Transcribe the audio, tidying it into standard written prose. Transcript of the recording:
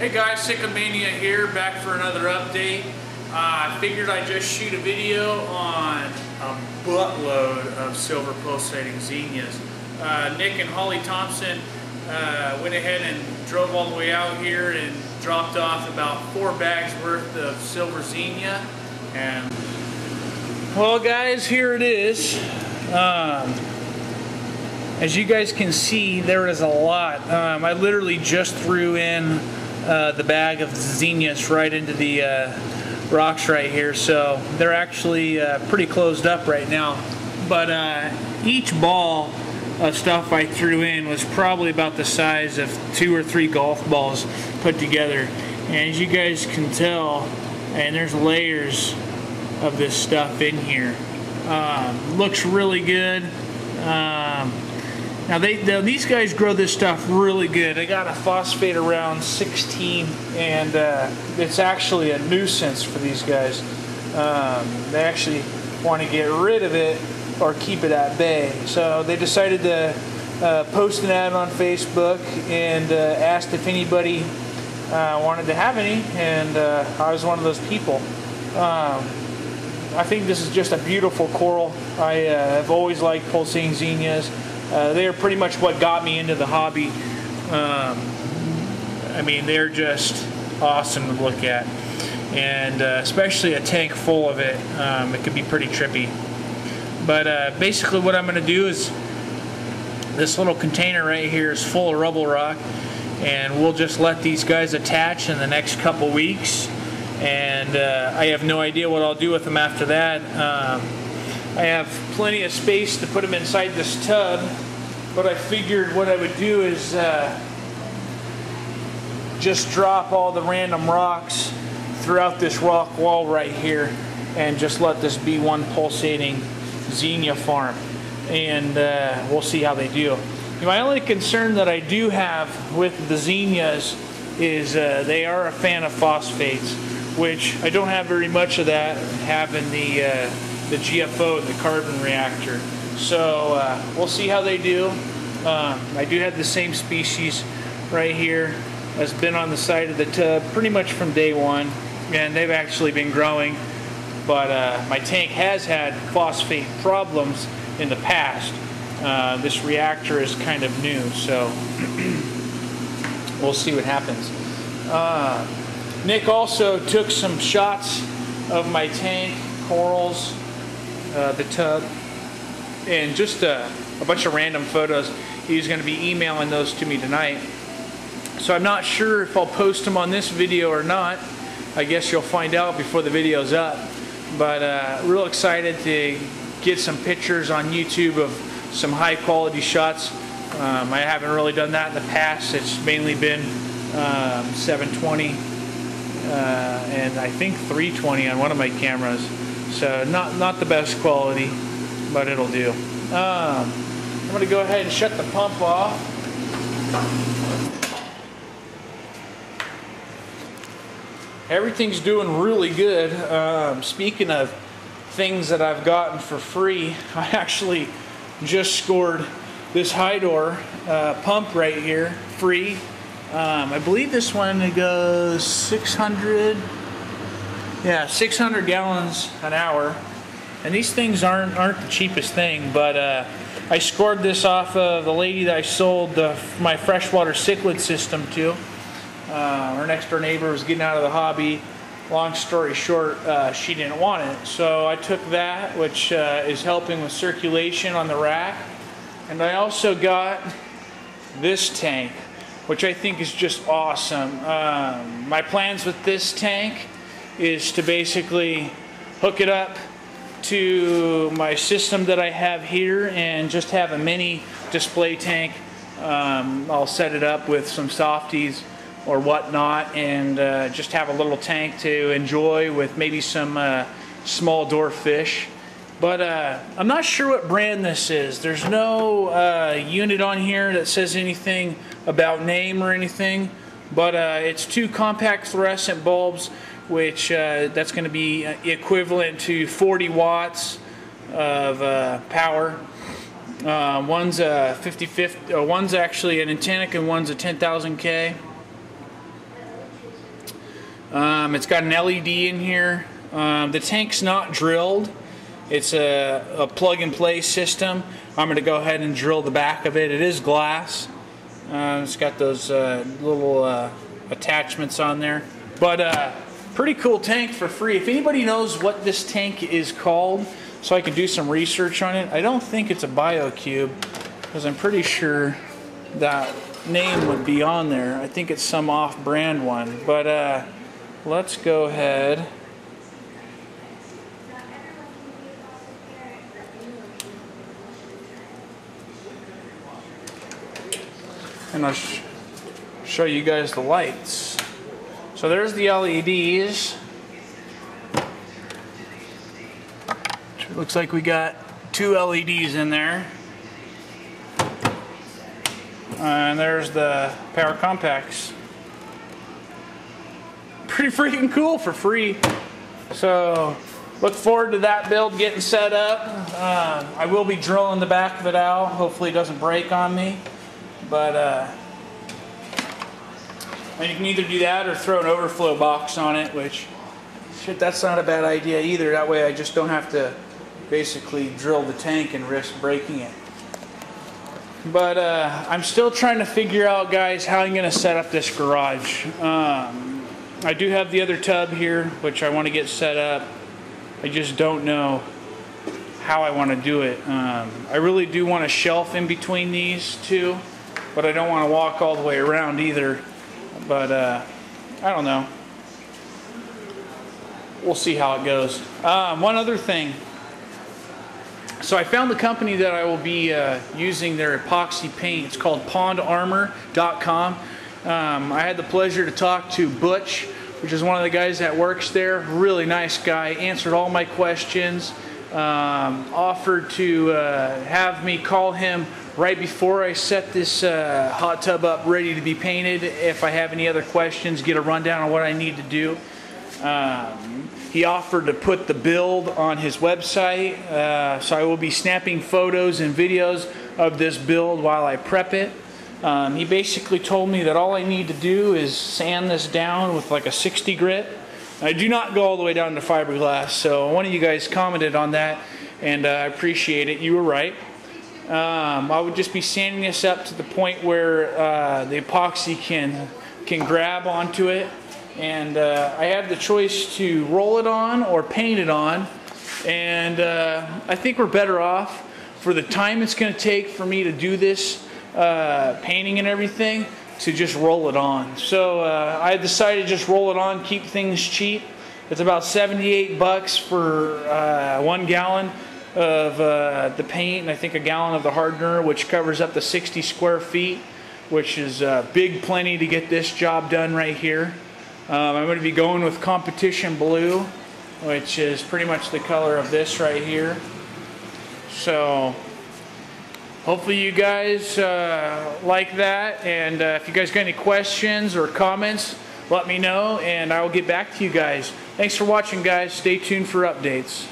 Hey guys, Sycamania here, back for another update. I figured I'd just shoot a video on a buttload of silver pulsating zinnias. Nick and Holly Thompson went ahead and drove all the way out here and dropped off about 4 bags worth of silver zinnia. And well guys, here it is. As you guys can see, there is a lot. I literally just threw in the bag of zinnias right into the rocks right here, so they're actually pretty closed up right now. But each ball of stuff I threw in was probably about the size of 2 or 3 golf balls put together. And as you guys can tell, and there's layers of this stuff in here. Looks really good. Now these guys grow this stuff really good. They got a phosphate around 16, and it's actually a nuisance for these guys. They actually want to get rid of it or keep it at bay. So they decided to post an ad on Facebook and asked if anybody wanted to have any, and I was one of those people. I think this is just a beautiful coral. I have always liked pulsating zinnias. They are pretty much what got me into the hobby. I mean, they're just awesome to look at, and especially a tank full of it, it could be pretty trippy. But basically what I'm going to do is, this little container right here is full of rubble rock, and we'll just let these guys attach in the next couple weeks, and I have no idea what I'll do with them after that. I have plenty of space to put them inside this tub, but I figured what I would do is just drop all the random rocks throughout this rock wall right here and just let this be one pulsating zinnia farm, and we'll see how they do. My only concern that I do have with the zinnias is they are a fan of phosphates, which I don't have very much of that, having the GFO, the carbon reactor. So we'll see how they do. I do have the same species right here that's been on the side of the tub pretty much from day one, and they've actually been growing. But my tank has had phosphate problems in the past. This reactor is kind of new, so we'll see what happens. Nick also took some shots of my tank, corals, the tub, and just a bunch of random photos. He's going to be emailing those to me tonight. So I'm not sure if I'll post them on this video or not. I guess you'll find out before the video's up. But real excited to get some pictures on YouTube of some high quality shots. I haven't really done that in the past. It's mainly been 720 and I think 320 on one of my cameras. So not the best quality, but it'll do. I'm going to go ahead and shut the pump off. Everything's doing really good. Speaking of things that I've gotten for free, I actually just scored this Hydor pump right here, free. I believe this one goes 600 gallons an hour, and these things aren't the cheapest thing, but I scored this off of the lady that I sold my freshwater cichlid system to. Our next door neighbor was getting out of the hobby. Long story short, she didn't want it, so I took that, which is helping with circulation on the rack, and I also got this tank, which I think is just awesome. My plans with this tank is to basically hook it up to my system that I have here and just have a mini display tank. I'll set it up with some softies or whatnot, and just have a little tank to enjoy with maybe some small dwarf fish. But I'm not sure what brand this is. There's no unit on here that says anything about name or anything, but it's 2 compact fluorescent bulbs, which that's going to be equivalent to 40 watts of power. One's a one's actually an Antennic, and one's a 10,000K. It's got an LED in here. The tank's not drilled. It's a plug-and-play system. I'm going to go ahead and drill the back of it. It is glass. It's got those little attachments on there. But pretty cool tank for free. If anybody knows what this tank is called, so I can do some research on it. I don't think it's a BioCube, because I'm pretty sure that name would be on there. I think it's some off-brand one. But let's go ahead. And I'll show you guys the lights. So there's the LEDs. It looks like we got 2 LEDs in there. And there's the power compacts. Pretty freaking cool for free. So look forward to that build getting set up. I will be drilling the back of it out. Hopefully it doesn't break on me. But and you can either do that or throw an overflow box on it, which, shit, that's not a bad idea either. That way I just don't have to basically drill the tank and risk breaking it. But I'm still trying to figure out, guys, how I'm going to set up this garage. I do have the other tub here, which I want to get set up. I just don't know how I want to do it. I really do want a shelf in between these two, but I don't want to walk all the way around either. But I don't know. We'll see how it goes. One other thing. So I found the company that I will be using their epoxy paint. It's called pondarmor.com. I had the pleasure to talk to Butch, which is one of the guys that works there. Really nice guy. Answered all my questions. Offered to have me call him right before I set this hot tub up ready to be painted. If I have any other questions, get a rundown on what I need to do. He offered to put the build on his website, so I will be snapping photos and videos of this build while I prep it. He basically told me that all I need to do is sand this down with like a 60 grit. I do not go all the way down to fiberglass, so one of you guys commented on that, and I appreciate it. You were right. I would just be sanding this up to the point where the epoxy can grab onto it, and I have the choice to roll it on or paint it on, and I think we're better off for the time it's going to take for me to do this painting and everything to just roll it on. So I decided to just roll it on, keep things cheap. It's about 78 bucks for 1 gallon of the paint, and I think a gallon of the hardener, which covers up to 60 square feet, which is big plenty to get this job done right here. I'm going to be going with Competition Blue, which is pretty much the color of this right here. So hopefully you guys like that, and if you guys got any questions or comments, let me know and I will get back to you guys. Thanks for watching, guys. Stay tuned for updates.